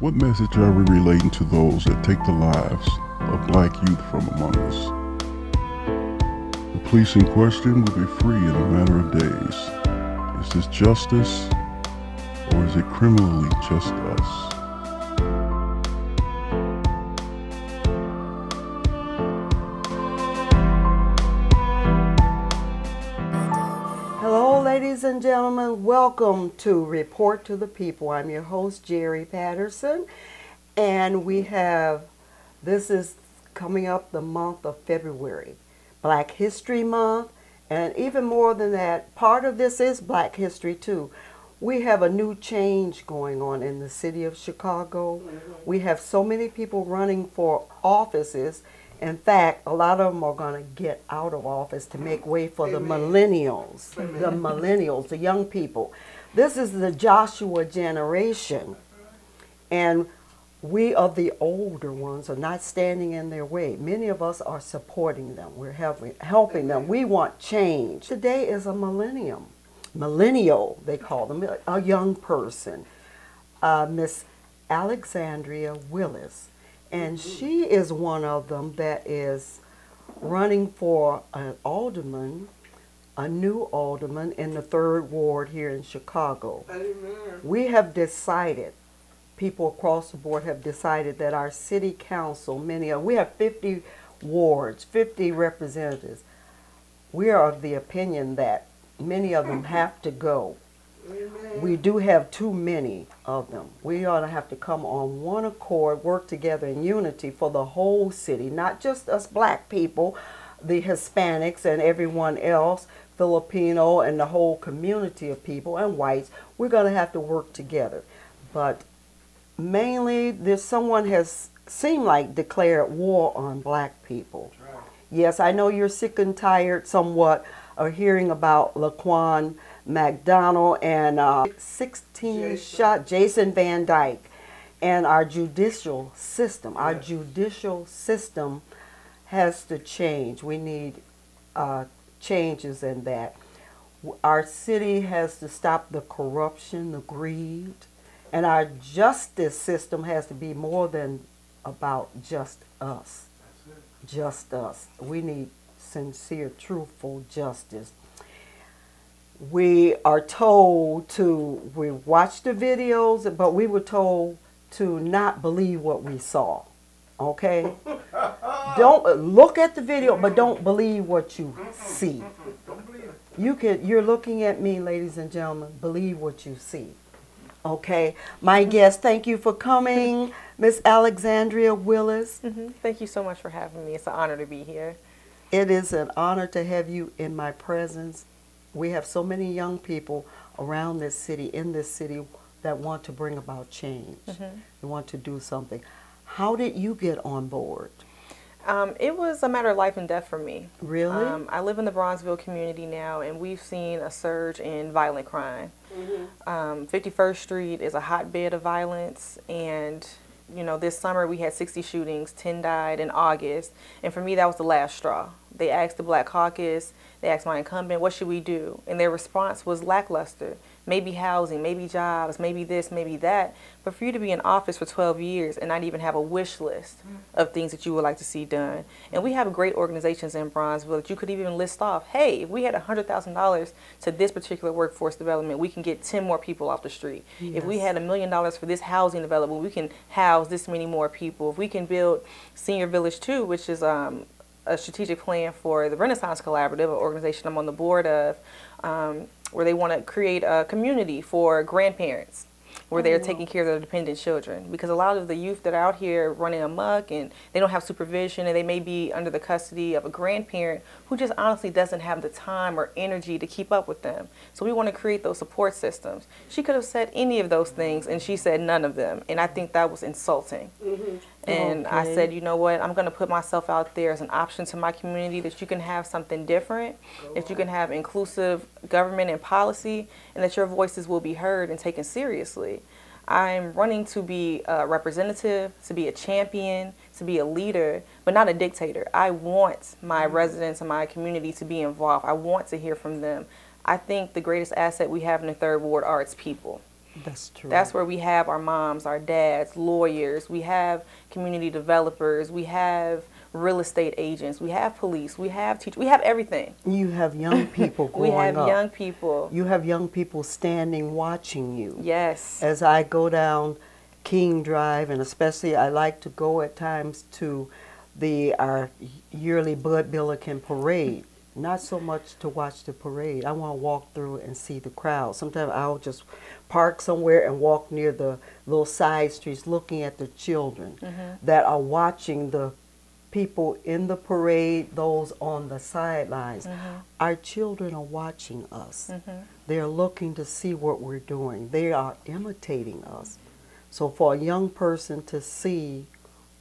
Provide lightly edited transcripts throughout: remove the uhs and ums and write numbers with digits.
What message are we relating to those that take the lives of black youth from among us? The police in question will be free in a matter of days. Is this justice, or is it criminally just us? Hello, ladies and gentlemen. Welcome to Report to the People. I'm your host, Geri Patterson, and this is coming up the month of February, Black History Month, and even more than that, part of this is Black History too. We have a new change going on in the city of Chicago. We have so many people running for offices. In fact, a lot of them are going to get out of office to make way for the millennials, the young people. This is the Joshua generation, and we are the older ones are not standing in their way. Many of us are supporting them. We're helping them. We want change. Today is a millennial, they call them, a young person, Miss Alexandria Willis. And she is one of them that is running for an alderman, a new alderman in the 3rd Ward here in Chicago. Amen. We have decided, people across the board have decided that our city council, we have 50 wards, 50 representatives. We are of the opinion that many of them have to go. We do have too many of them. We ought to have to come on one accord, work together in unity for the whole city, not just us black people, the Hispanics and everyone else, Filipino and the whole community of people, and whites. We're going to have to work together. But mainly, someone has seemed like declared war on black people. Right. Yes, I know you're sick and tired somewhat of hearing about Laquan McDonald and 16 shot Jason Van Dyke, and our judicial system. Our judicial system has to change. We need changes in that. Our city has to stop the corruption, the greed, and our justice system has to be more than about just us. Just us. We need sincere, truthful justice. We are told we watched the videos, but we were told to not believe what we saw. Okay? Don't look at the video, but don't believe what you see. You're looking at me, ladies and gentlemen, believe what you see. Okay? My guest, thank you for coming, Miss Alexandria Willis. Thank you so much for having me. It's an honor to be here. It is an honor to have you in my presence. We have so many young people around this city, in this city, that want to bring about change. They want to do something. How did you get on board? It was a matter of life and death for me. Really? I live in the Bronzeville community now, and we've seen a surge in violent crime. 51st Street is a hotbed of violence, and you know, this summer we had 60 shootings, 10 died in August, and for me that was the last straw. They asked the Black Caucus, they asked my incumbent, what should we do? And their response was lackluster. Maybe housing, maybe jobs, maybe this, maybe that. But for you to be in office for 12 years and not even have a wish list of things that you would like to see done. And we have great organizations in Bronzeville that you could even list off, hey, if we had $100,000 to this particular workforce development, we can get 10 more people off the street. Yes. If we had $1 million for this housing development, we can house this many more people. If we can build Senior Village 2, which is a strategic plan for the Renaissance Collaborative, an organization I'm on the board of, where they want to create a community for grandparents where they're taking care of their dependent children. Because a lot of the youth that are out here running amok and they don't have supervision, and they may be under the custody of a grandparent who just honestly doesn't have the time or energy to keep up with them. So we want to create those support systems. She could have said any of those things, and she said none of them. And I think that was insulting. And I said, you know what, I'm going to put myself out there as an option to my community, that you can have something different, that you can have inclusive government and policy, and that your voices will be heard and taken seriously. I'm running to be a representative, to be a champion, to be a leader, but not a dictator. I want my residents and my community to be involved. I want to hear from them. I think the greatest asset we have in the Third Ward are its people. That's true. That's where we have our moms, our dads, lawyers, we have community developers, we have real estate agents, we have police, we have teachers, we have everything. You have young people growing up. We have young people. You have young people standing watching you. Yes. As I go down King Drive, and especially I like to go at times to our yearly Bud Billiken parade. Not so much to watch the parade. I want to walk through and see the crowd. Sometimes I'll just park somewhere and walk near the little side streets looking at the children that are watching the people in the parade, those on the sidelines. Our children are watching us. They're looking to see what we're doing. They are imitating us. So for a young person to see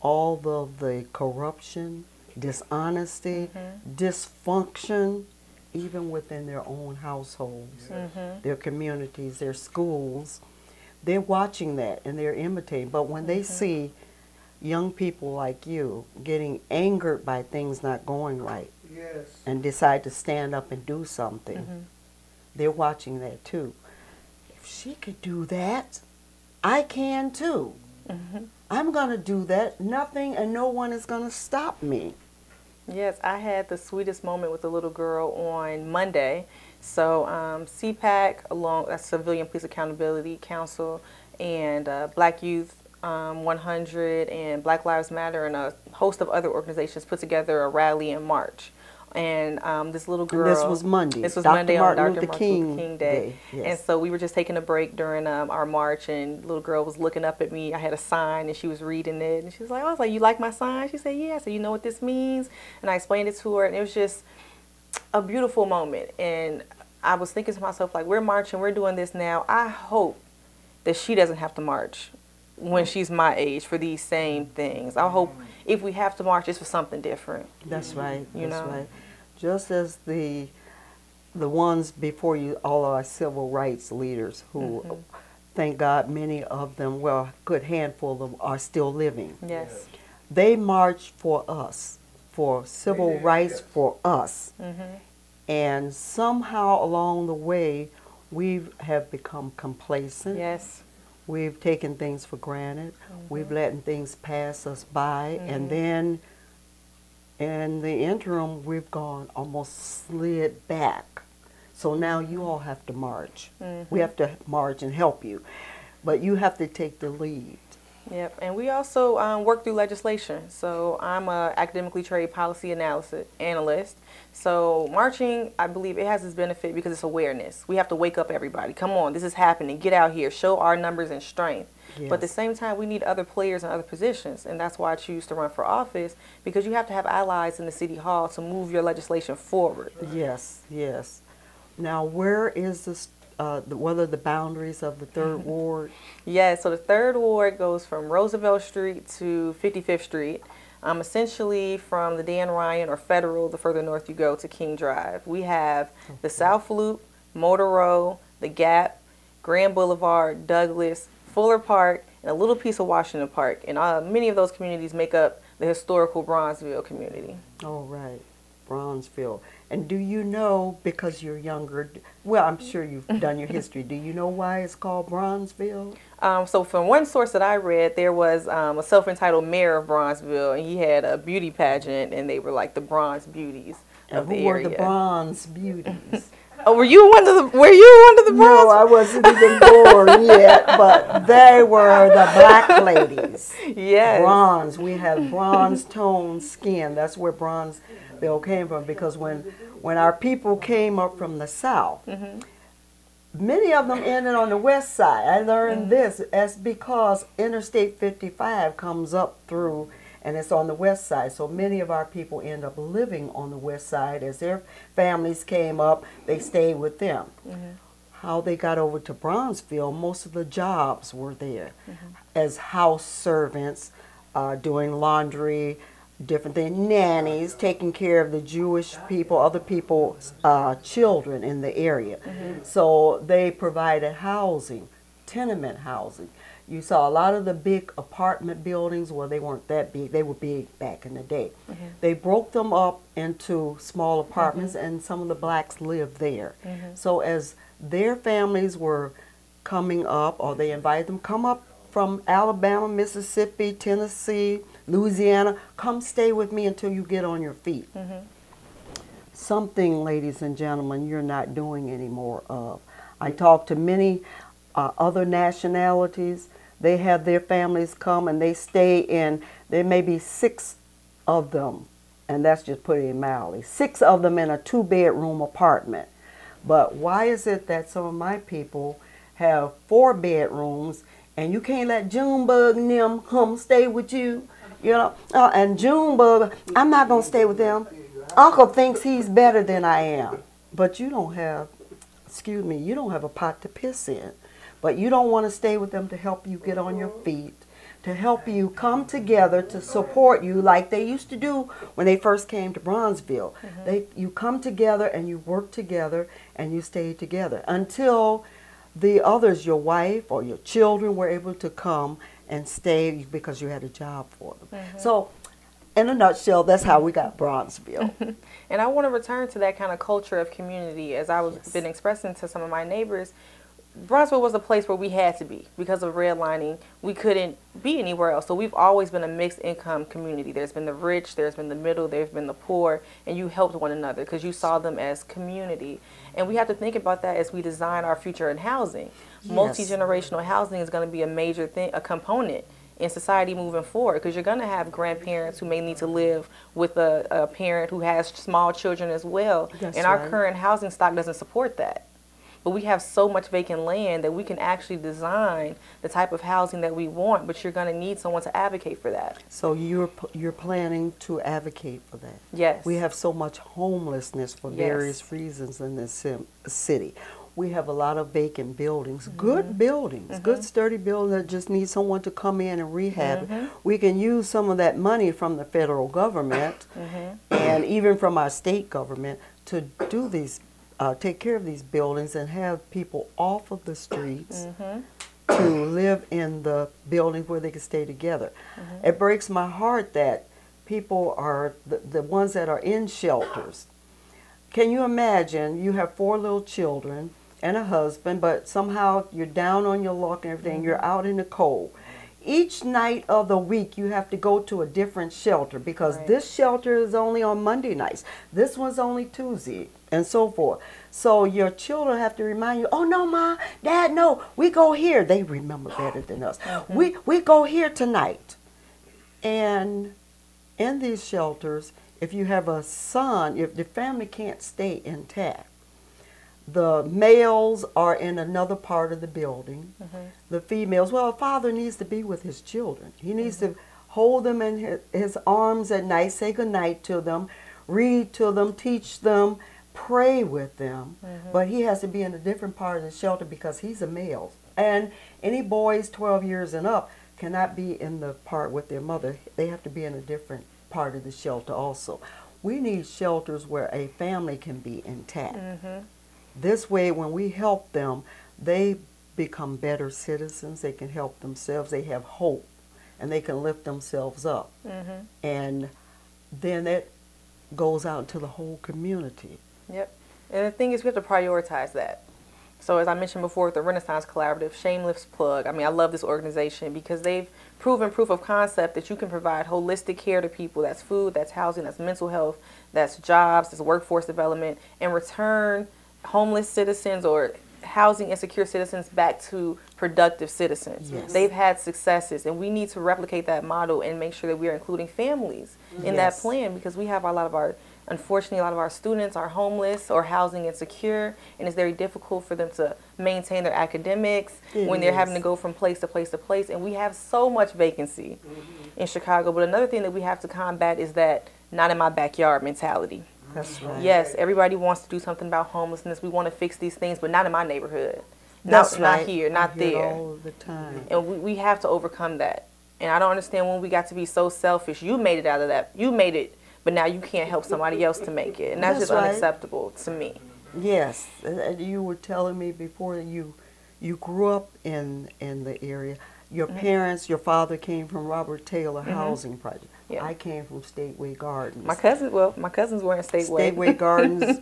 all of the corruption, dishonesty, dysfunction, even within their own households, their communities, their schools, they're watching that and they're imitating. But when they see young people like you getting angered by things not going right and decide to stand up and do something, they're watching that too. If she could do that, I can too. I'm going to do that. Nothing and no one is going to stop me. Yes, I had the sweetest moment with a little girl on Monday. So CPAC, along that's Civilian Police Accountability Council, and Black Youth 100 and Black Lives Matter and a host of other organizations put together a rally in March. And this little girl. And this was Monday. This was Dr. Monday Martin on Dr. Luther Martin Luther King King Day. Yes. And so we were just taking a break during our march, and the little girl was looking up at me. I had a sign, and she was reading it, and she was like, "Oh," I was like, "You like my sign?" She said, "Yeah." So you know what this means? And I explained it to her, and it was just a beautiful moment. And I was thinking to myself, like, we're marching, we're doing this now. I hope that she doesn't have to march when she's my age for these same things. I hope if we have to march, it's for something different. That's right. You That's know? right. Just as the ones before you, all our civil rights leaders who, thank God, many of them, well, a good handful of them are still living. Yes. They marched for us, for civil rights for us. And somehow along the way, we have become complacent. Yes. We've taken things for granted. We've let things pass us by. And then in the interim, we've gone almost slid back. So now you all have to march. We have to march and help you. But you have to take the lead. Yep, and we also work through legislation. So I'm a academically trained policy analyst. So marching, I believe it has its benefit because it's awareness. We have to wake up everybody. Come on, this is happening. Get out here. Show our numbers and strength. Yes. But at the same time, we need other players and other positions. And that's why I choose to run for office, because you have to have allies in the city hall to move your legislation forward. Yes, yes. Now, where is this? What are the boundaries of the 3rd Ward? Yes, so the 3rd Ward goes from Roosevelt Street to 55th Street. Essentially from the Dan Ryan or Federal, the further north you go, to King Drive. We have the South Loop, Motor Row, the Gap, Grand Boulevard, Douglas, Fuller Park, and a little piece of Washington Park. And many of those communities make up the historical Bronzeville community. Oh, right. Bronzeville. And do you know, because you're younger, well, I'm sure you've done your history, do you know why it's called Bronzeville? So from one source that I read, there was a self-entitled mayor of Bronzeville, and he had a beauty pageant, and they were like the bronze beauties of the area. Who were the bronze beauties? Oh, were you one of the bronze? No, I wasn't even born yet, but they were the black ladies. Yes. Bronze. We have bronze toned skin. That's where Bronzeville came from, because when our people came up from the South, many of them ended on the west side. I learned this as because Interstate 55 comes up through, and it's on the west side. So many of our people end up living on the west side. As their families came up, they stayed with them. How they got over to Bronzeville, most of the jobs were there as house servants, doing laundry, different things, nannies, taking care of the Jewish people, other people's children in the area. So they provided housing, tenement housing. You saw a lot of the big apartment buildings, well, they weren't that big. They were big back in the day. They broke them up into small apartments, and some of the blacks lived there. So as their families were coming up, or they invite them, come up from Alabama, Mississippi, Tennessee, Louisiana, come stay with me until you get on your feet. Something, ladies and gentlemen, you're not doing any more of. I talked to many other nationalities. They have their families come and they stay in, there may be 6 of them, and that's just putting it mildly, 6 of them in a 2-bedroom apartment. But why is it that some of my people have 4 bedrooms and you can't let Junebug and them come stay with you? You know, and Junebug, I'm not going to stay with them. Uncle thinks he's better than I am. But you don't have, excuse me, you don't have a pot to piss in. But you don't want to stay with them to help you get on your feet, to help you come together, to support you like they used to do when they first came to Bronzeville. You come together and you work together and you stay together until the others, your wife or your children, were able to come and stay because you had a job for them. So in a nutshell, that's how we got Bronzeville. And I want to return to that kind of culture of community. As I was been expressing to some of my neighbors, Bronzeville was a place where we had to be because of redlining. We couldn't be anywhere else. So we've always been a mixed income community. There's been the rich, there's been the middle, there's been the poor, and you helped one another because you saw them as community. And we have to think about that as we design our future in housing. Multi-generational housing is going to be a major thing, a component in society moving forward, because you're going to have grandparents who may need to live with a parent who has small children as well. And our current housing stock doesn't support that. But we have so much vacant land that we can actually design the type of housing that we want, but you're going to need someone to advocate for that. So you're planning to advocate for that? Yes. We have so much homelessness for various reasons in this city. We have a lot of vacant buildings, good buildings, good sturdy buildings that just need someone to come in and rehab. We can use some of that money from the federal government and even from our state government to do these take care of these buildings and have people off of the streets to live in the buildings where they can stay together. It breaks my heart that people are, the ones that are in shelters. Can you imagine you have 4 little children and a husband, but somehow you're down on your luck and everything, you're out in the cold. Each night of the week you have to go to a different shelter because this shelter is only on Monday nights. This one's only Tuesday, and so forth. So your children have to remind you, oh no, Ma, Dad, no, we go here. They remember better than us. We go here tonight. And in these shelters, if you have a son, if the family can't stay intact, the males are in another part of the building. The females, well, a father needs to be with his children. He needs to hold them in his arms at night, say goodnight to them, read to them, teach them, pray with them. But he has to be in a different part of the shelter because he's a male. And any boys 12 years and up cannot be in the part with their mother. They have to be in a different part of the shelter also. We need shelters where a family can be intact. This way, when we help them, they become better citizens. They can help themselves. They have hope, and they can lift themselves up. And then it goes out to the whole community. Yep. And the thing is, we have to prioritize that. So as I mentioned before with the Renaissance Collaborative, shameless plug. I mean, I love this organization because they've proven proof of concept that you can provide holistic care to people. That's food, that's housing, that's mental health, that's jobs, that's workforce development, and return homeless citizens or housing insecure citizens back to productive citizens. They've had successes, and we need to replicate that model and make sure that we are including families in that plan, because we have unfortunately, a lot of our students are homeless or housing insecure, and it's very difficult for them to maintain their academics when they're having to go from place to place to place, and we have so much vacancy in Chicago. But another thing that we have to combat is that not in my backyard mentality. That's right. Yes, everybody wants to do something about homelessness. We want to fix these things, but not in my neighborhood. That's Not here, not there. All the time. And we have to overcome that. And I don't understand when we got to be so selfish. You made it out of that. You made it, but now you can't help somebody else to make it. And that's just unacceptable to me. Yes. You were telling me before that you grew up in the area. Your parents, your father came from Robert Taylor Housing Project. I came from Stateway Gardens. My cousins were in Stateway. Stateway Gardens.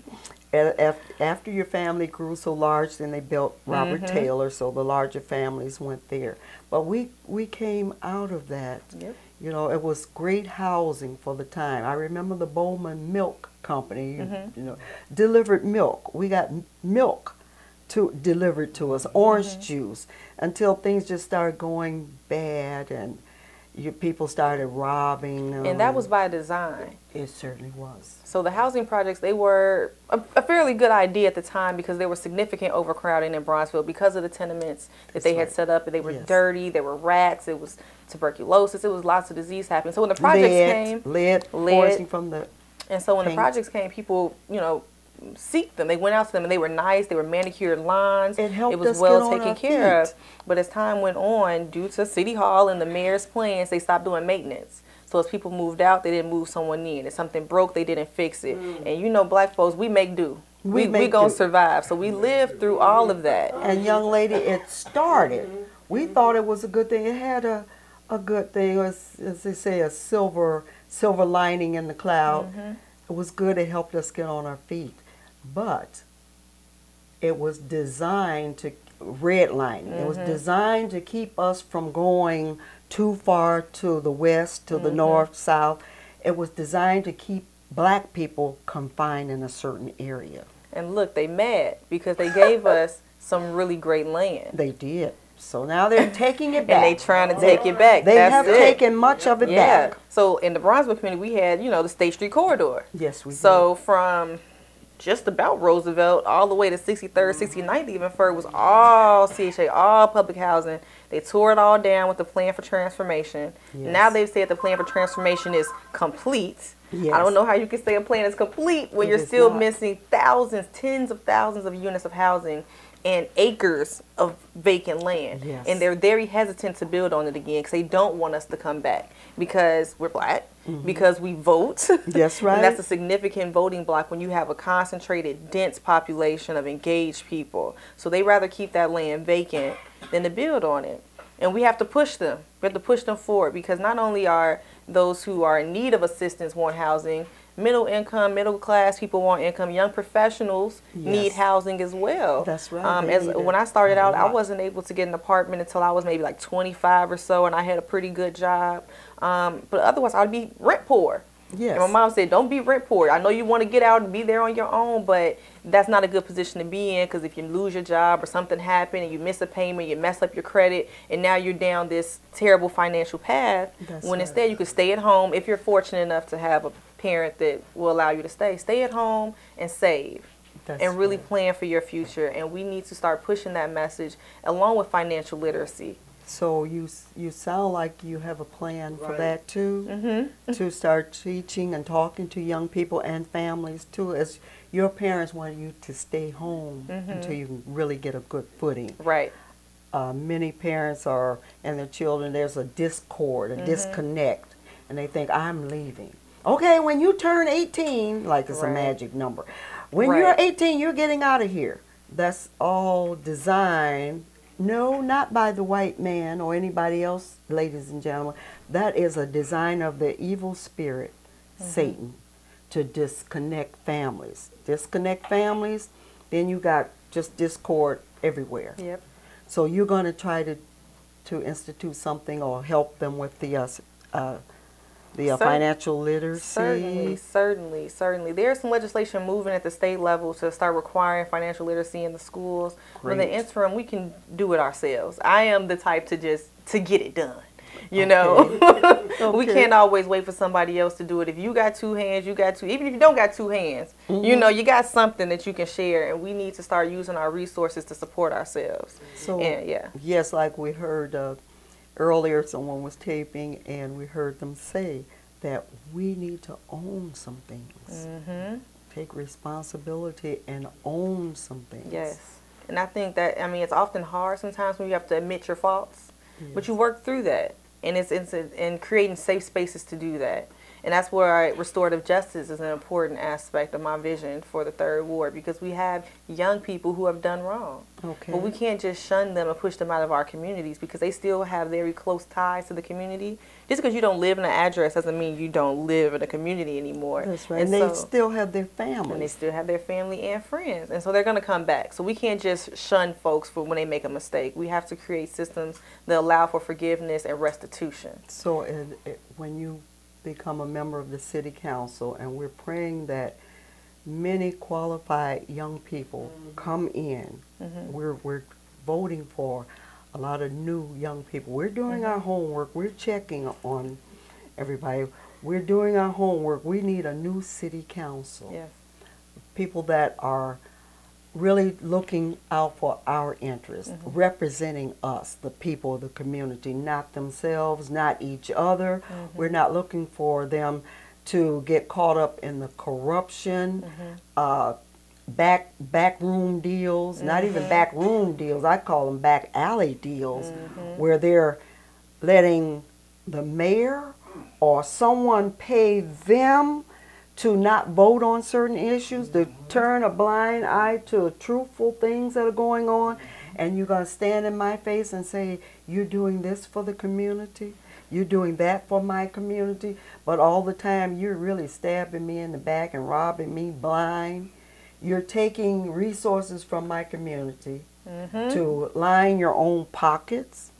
After your family grew so large, then they built Robert Taylor, so the larger families went there. But we came out of that. Yep. You know, it was great housing for the time. I remember the Bowman Milk Company, you know, delivered milk. We got milk delivered to us, orange juice, until things just started going bad and people started robbing. And that was by design. It certainly was. So the housing projects, they were a fairly good idea at the time because there was significant overcrowding in Bronzeville because of the tenements that they had set up. And they were dirty, there were rats, it was tuberculosis, it was lots of disease happening. So when the projects came, lead poisoning from the and so when the projects came, people, you know, seek them. They went out to them and they were nice. They were manicured lawns. It helped was us well get on taken our care feet. of. But as time went on, due to City Hall and the mayor's plans, they stopped doing maintenance. So as people moved out, they didn't move someone in. If something broke, they didn't fix it. And you know, black folks, we make do. We gonna survive. So we lived through all of that. And young lady, it started. We thought it was a good thing. It had a good thing, as they say, a silver lining in the cloud. It was good. It helped us get on our feet. But it was designed to redline. It was designed to keep us from going too far to the west, to the north, south. It was designed to keep black people confined in a certain area. And look, they mad because they gave us some really great land. They did. So now they're taking it back. And they trying to take it back. They have taken much of it back. So in the Bronzeville community, we had, you know, the State Street Corridor. Yes, we did. So from just about Roosevelt all the way to 63rd, 69th even further was all CHA, all public housing. They tore it all down with the plan for transformation. Yes. Now they've said the plan for transformation is complete. Yes. I don't know how you can say a plan is complete when you're still missing thousands, tens of thousands of units of housing and acres of vacant land. Yes. And they're very hesitant to build on it again because they don't want us to come back because we're black, because we vote. That's right. And that's a significant voting block when you have a concentrated, dense population of engaged people. So they rather keep that land vacant than to build on it. And we have to push them. We have to push them forward because not only are those who are in need of assistance want housing, middle income, middle class people want income, young professionals need housing as well. That's right. When I started out, I wasn't able to get an apartment until I was maybe like 25 or so, and I had a pretty good job. But otherwise, I'd be rent poor. Yes. And my mom said, don't be rent poor. I know you want to get out and be there on your own, but that's not a good position to be in because if you lose your job or something happened and you miss a payment, you mess up your credit, and now you're down this terrible financial path. When instead you could stay at home if you're fortunate enough to have a parent that will allow you to stay at home and save and really plan for your future. And we need to start pushing that message along with financial literacy. So you sound like you have a plan for that too, to start teaching and talking to young people and families too, as your parents want you to stay home until you can really get a good footing. Right. Many parents are, and their children, there's a discord, a disconnect, and they think, I'm leaving. Okay, when you turn 18, like it's a magic number. When you're 18, you're getting out of here. That's all designed. No, not by the white man or anybody else, ladies and gentlemen. That is a design of the evil spirit, Satan, to disconnect families. Disconnect families, then you got just discord everywhere. Yep. So you're going to try to institute something or help them with the financial literacy. Certainly. There's some legislation moving at the state level to start requiring financial literacy in the schools. But in the interim, we can do it ourselves. I am the type to get it done. You know, we can't always wait for somebody else to do it. If you got two hands, you got two. Even if you don't got two hands, you know, you got something that you can share. And we need to start using our resources to support ourselves. So, yes, like we heard earlier, someone was taping, and we heard them say that we need to own some things. Take responsibility and own some things. Yes. And I think that, I mean, it's often hard sometimes when you have to admit your faults, but you work through that. And it's in creating safe spaces to do that. And that's where restorative justice is an important aspect of my vision for the Third Ward, because we have young people who have done wrong. Okay. But we can't just shun them and push them out of our communities, because they still have very close ties to the community. Just because you don't live in an address doesn't mean you don't live in a community anymore. That's right. And they still have their families. And they still have their family and friends. And so they're going to come back. So we can't just shun folks for when they make a mistake. We have to create systems that allow for forgiveness and restitution. So when you become a member of the city council, and we're praying that many qualified young people come in, we're voting for a lot of new young people. We're doing our homework. We're checking on everybody. We're doing our homework. We need a new city council. Yes. People that are really looking out for our interests, representing us, the people of the community, not themselves, not each other. We're not looking for them to get caught up in the corruption, backroom deals, not even backroom deals, I call them back alley deals, where they're letting the mayor or someone pay them to not vote on certain issues, to turn a blind eye to truthful things that are going on, and you're going to stand in my face and say, you're doing this for the community, you're doing that for my community, but all the time you're really stabbing me in the back and robbing me blind. You're taking resources from my community to line your own pockets.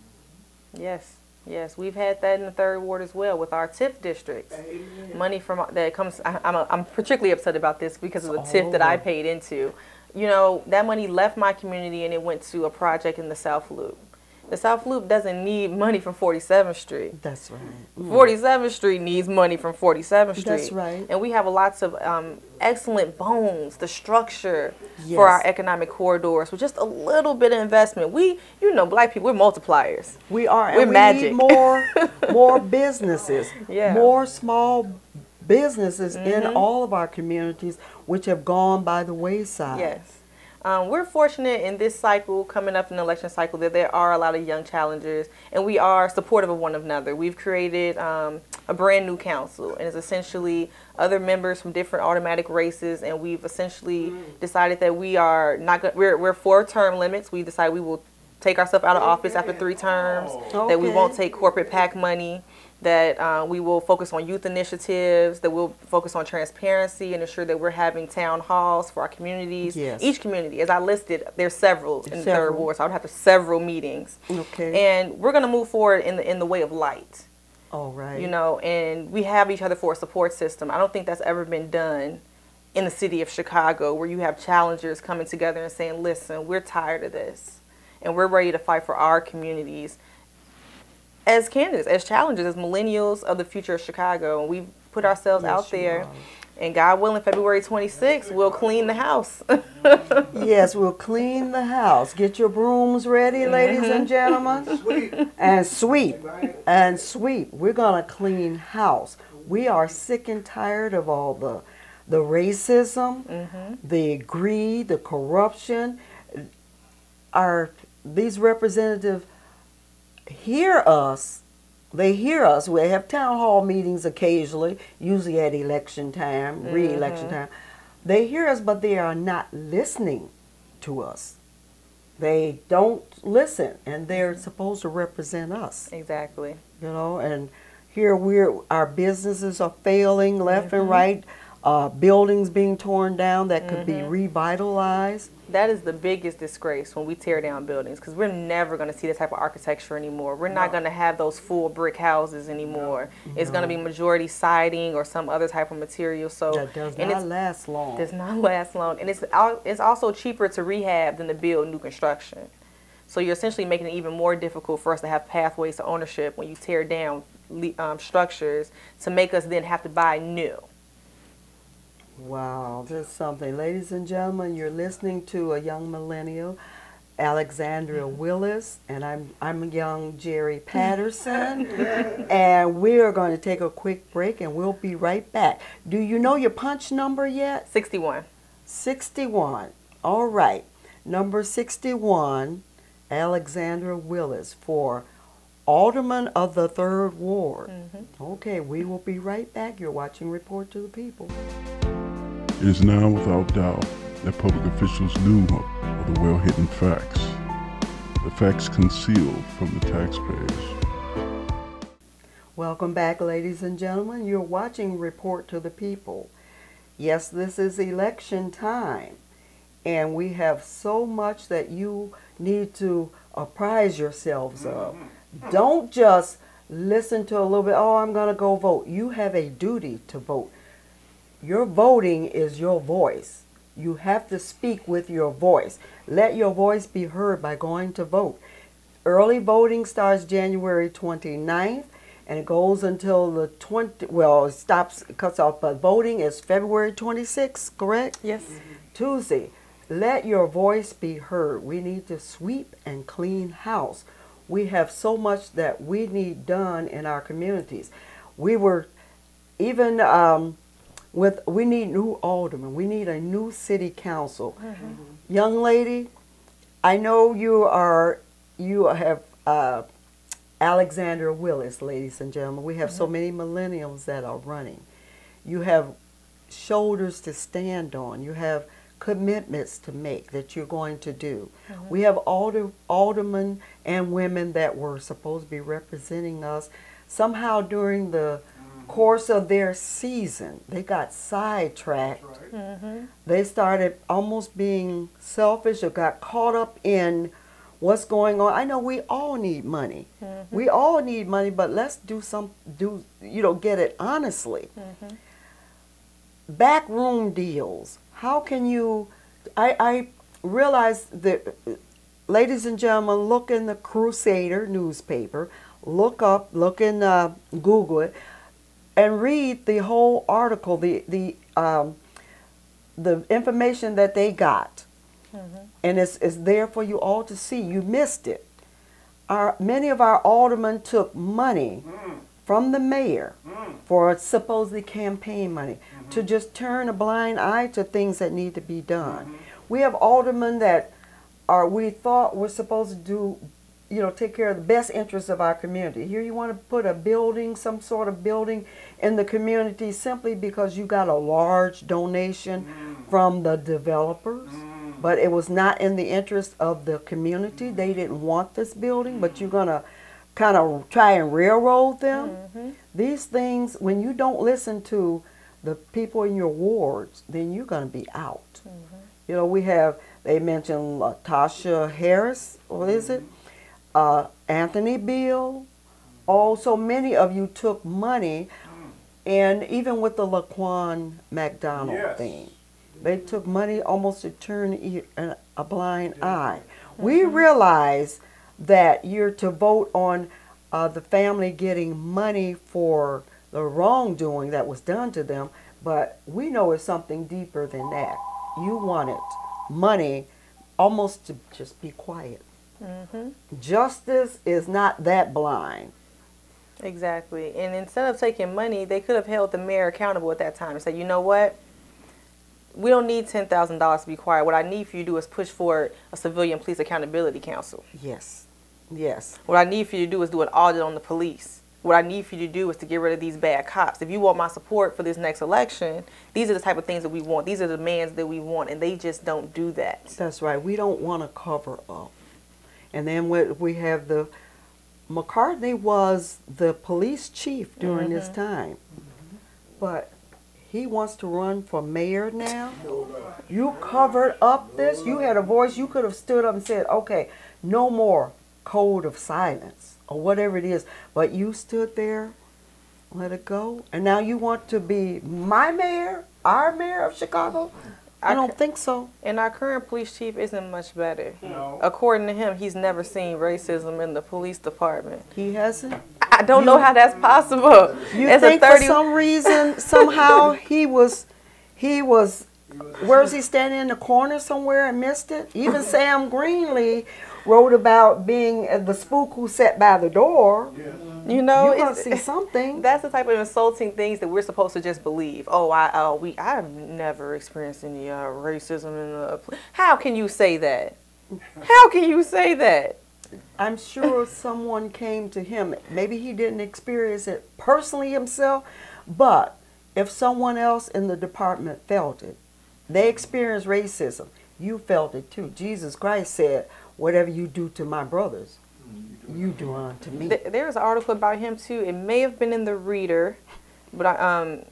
Yes. Yes, we've had that in the Third Ward as well with our TIF districts. Amen. Money from that comes. I'm particularly upset about this because of the TIF that I paid into. You know, that money left my community and it went to a project in the South Loop. The South Loop doesn't need money from 47th Street. That's right. 47th Street needs money from 47th Street. That's right. And we have lots of excellent bones, the structure for our economic corridors with just a little bit of investment. We, you know, black people, we're multipliers. We are. We're and we magic. Need more businesses, Yeah. more small businesses in all of our communities, which have gone by the wayside. Yes. We're fortunate in this cycle, coming up in the election cycle, that there are a lot of young challengers, and we are supportive of one another. We've created a brand new council, and it's essentially other members from different automatic races, and we've essentially decided that we are not we're for term limits. We decided we will take ourselves out of office after 3 terms, that we won't take corporate PAC money, that we will focus on youth initiatives, that we'll focus on transparency and ensure that we're having town halls for our communities. Yes. Each community, as I listed, there's several in the Third Ward, so I would have to several meetings. Okay. And we're going to move forward in the way of light. All right. You know, and we have each other for a support system. I don't think that's ever been done in the city of Chicago, where you have challengers coming together and saying, listen, we're tired of this, and we're ready to fight for our communities as candidates, as challengers, as millennials of the future of Chicago. And we've put ourselves out there. And God willing, February 26th, we'll clean the house. Yes, we'll clean the house. Get your brooms ready, ladies and gentlemen. And sweep. And sweep. We're going to clean house. We are sick and tired of all the racism, the greed, the corruption. These representatives hear us. They hear us. We have town hall meetings occasionally, usually at election time, re-election time. They hear us, but they are not listening to us. They don't listen, and they're supposed to represent us. Exactly. You know, and here our businesses are failing left and right. Buildings being torn down that could be revitalized. That is the biggest disgrace when we tear down buildings, because we're never going to see that type of architecture anymore. We're not going to have those full brick houses anymore. It's going to be majority siding or some other type of material. So that does not last long. Does not last long, and it's also cheaper to rehab than to build new construction. So you're essentially making it even more difficult for us to have pathways to ownership when you tear down structures to make us then have to buy new. Wow, that's something. Ladies and gentlemen, you're listening to a young millennial, Alexandria Willis, and I'm young Geri Patterson, and we are going to take a quick break, and we'll be right back. Do you know your punch number yet? 61. 61. All right. Number 61, Alexandria Willis, for Alderman of the 3rd Ward. Okay, we will be right back. You're watching Report to the People. It is now without doubt that public officials knew of the well-hidden facts, the facts concealed from the taxpayers. Welcome back, ladies and gentlemen. You're watching Report to the People. Yes, this is election time, and we have so much that you need to apprise yourselves of. Don't just listen to a little bit, oh, I'm going to go vote. You have a duty to vote. Your voting is your voice. You have to speak with your voice. Let your voice be heard by going to vote. Early voting starts January 29th, and it goes until the it cuts off, but voting is February 26th, correct? Yes. Tuesday. Let your voice be heard. We need to sweep and clean house. We have so much that we need done in our communities. We were even we need new aldermen. We need a new city council. Young lady, I know you have Alexandria Willis, ladies and gentlemen. We have so many millennials that are running. You have shoulders to stand on. You have commitments to make that you're going to do. We have aldermen and women that were supposed to be representing us. Somehow during the course of their season, they got sidetracked. They started almost being selfish or got caught up in what's going on. I know we all need money. We all need money, but let's get it honestly. Backroom deals. How can you, I realize that, ladies and gentlemen, look in the Crusader newspaper, look in Google it, and read the whole article, the information that they got. And it's there for you all to see. You missed it. Many of our aldermen took money from the mayor for supposedly campaign money to just turn a blind eye to things that need to be done. We have aldermen that we thought were supposed to do, take care of the best interests of our community. Here you want to put a building, some sort of building in the community simply because you got a large donation from the developers. But it was not in the interest of the community. They didn't want this building, but you're going to kind of try and railroad them. These things, when you don't listen to the people in your wards, then you're going to be out. They mentioned Tasha Harris, what is it? Anthony Beal. So many of you took money, and even with the Laquan McDonald thing, they took money almost to turn a blind eye. We realize that you're to vote on the family getting money for the wrongdoing that was done to them, but we know it's something deeper than that. You wanted money almost to just be quiet. Justice is not that blind. Exactly. And instead of taking money, they could have held the mayor accountable at that time and said, you know what? We don't need $10,000 to be quiet. What I need for you to do is push for a civilian police accountability council. Yes. What I need for you to do is do an audit on the police. What I need for you to do is to get rid of these bad cops. If you want my support for this next election, these are the type of things that we want. These are the demands that we want, and they just don't do that. That's right. We don't want to cover up. And then we have McCartney was the police chief during this time. But he wants to run for mayor now. You covered up this. You had a voice. You could have stood up and said, okay, no more code of silence or whatever it is. But you stood there, let it go. And now you want to be my mayor, our mayor of Chicago? I don't think so. And our current police chief isn't much better. No. According to him, he's never seen racism in the police department. He hasn't? I don't know how that's possible. You think for some reason, somehow he was, where's he standing in the corner somewhere and missed it? Even Sam Greenlee wrote about being the spook who sat by the door. Yeah. You know, you're going to see something. That's the type of insulting things that we're supposed to just believe. Oh, I've never experienced any racism in the. How can you say that? How can you say that? I'm sure someone came to him. Maybe he didn't experience it personally himself, but if someone else in the department felt it, they experienced racism, you felt it too. Jesus Christ said, whatever you do to my brothers, you do unto me. There's an article about him too. It may have been in the Reader, but I'm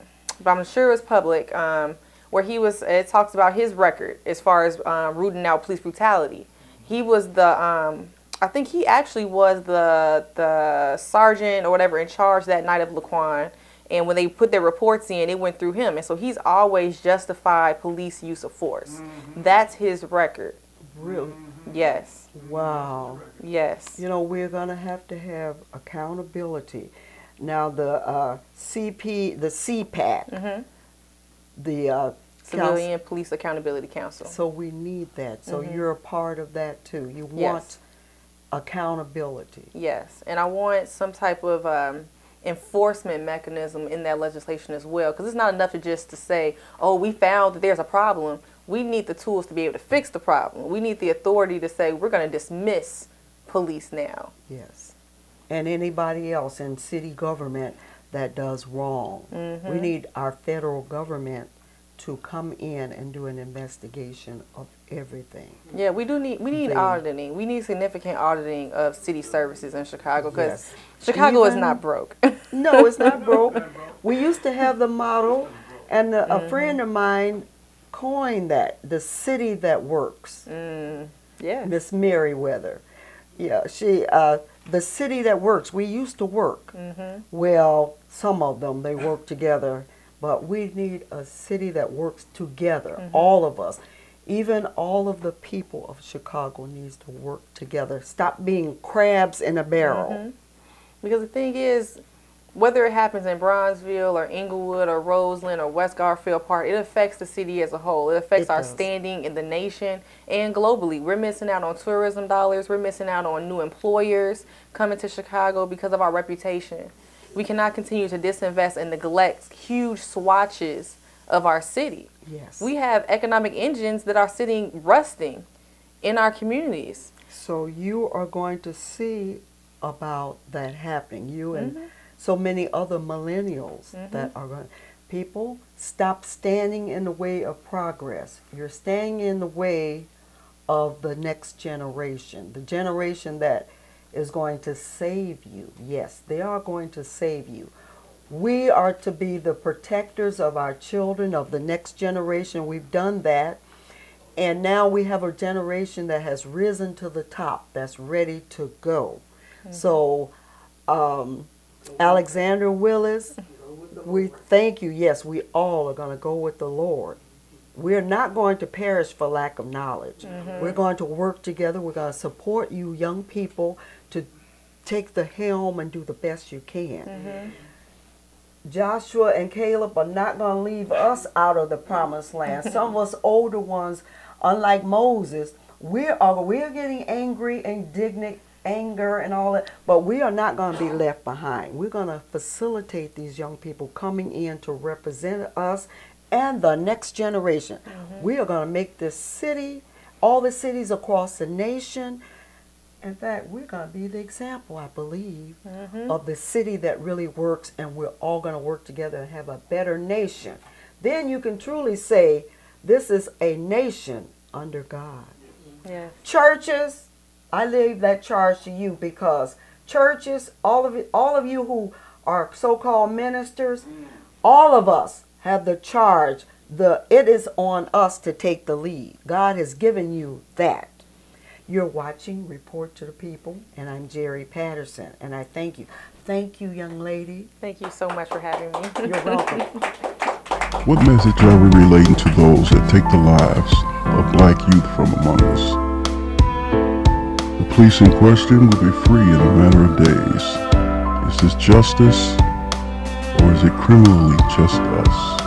sure it's public, where it talks about his record as far as rooting out police brutality. He was I think he actually was the sergeant or whatever in charge that night of Laquan. And when they put their reports in, it went through him. And so he's always justified police use of force. That's his record. Really? Yes. Wow. Yes. You know, we're going to have accountability. Now, the CPAC, the Civilian Police Accountability Council. So we need that. So you're a part of that too. You want accountability. Yes. And I want some type of enforcement mechanism in that legislation as well, because it's not enough to say, oh, we found that there's a problem. We need the tools to be able to fix the problem. We need the authority to say we're going to dismiss police now. Yes. And anybody else in city government that does wrong. We need our federal government to come in and do an investigation of everything. Yeah, we need auditing. We need significant auditing of city services in Chicago, because Chicago is not broke. No, it's not broke. We used to have the model, and a friend of mine coined that, the city that works. Yeah. Miss Merriweather. Yeah, she, the city that works. We used to work. Well, some of them, they work together. But we need a city that works together, all of us. Even all of the people of Chicago needs to work together. Stop being crabs in a barrel. Because the thing is, whether it happens in Bronzeville or Inglewood or Roseland or West Garfield Park, it affects the city as a whole. It affects our standing in the nation and globally. We're missing out on tourism dollars. We're missing out on new employers coming to Chicago because of our reputation. We cannot continue to disinvest and neglect huge swatches of our city. Yes. We have economic engines that are sitting rusting in our communities. So you are going to see about that happening. You and so many other millennials that are going. People, stop standing in the way of progress. You're standing in the way of the next generation, the generation that is going to save you. Yes, they are going to save you. We are to be the protectors of our children, of the next generation. We've done that. And now we have a generation that has risen to the top, that's ready to go. So, Alexandria, Willis, we thank you. Yes, we all are going to go with the Lord. We're not going to perish for lack of knowledge. We're going to work together. We're going to support you young people to take the helm and do the best you can. Joshua and Caleb are not going to leave us out of the promised land. Some of us older ones, unlike Moses, we're getting angry, indignant, anger and all that, but we are not going to be left behind. We're going to facilitate these young people coming in to represent us and the next generation. We are going to make this city, all the cities across the nation. In fact, we're going to be the example, I believe, of the city that really works, and we're all going to work together and have a better nation. Then you can truly say, this is a nation under God. Yes. Churches, I leave that charge to you, because churches, all of you who are so-called ministers, all of us have the charge. It is on us to take the lead. God has given you that. You're watching Report to the People, and I'm Geri Patterson, and I thank you. Thank you, young lady. Thank you so much for having me. You're welcome. What message are we relating to those that take the lives of black youth from among us? The police in question will be free in a matter of days. Is this justice, or is it criminally just us?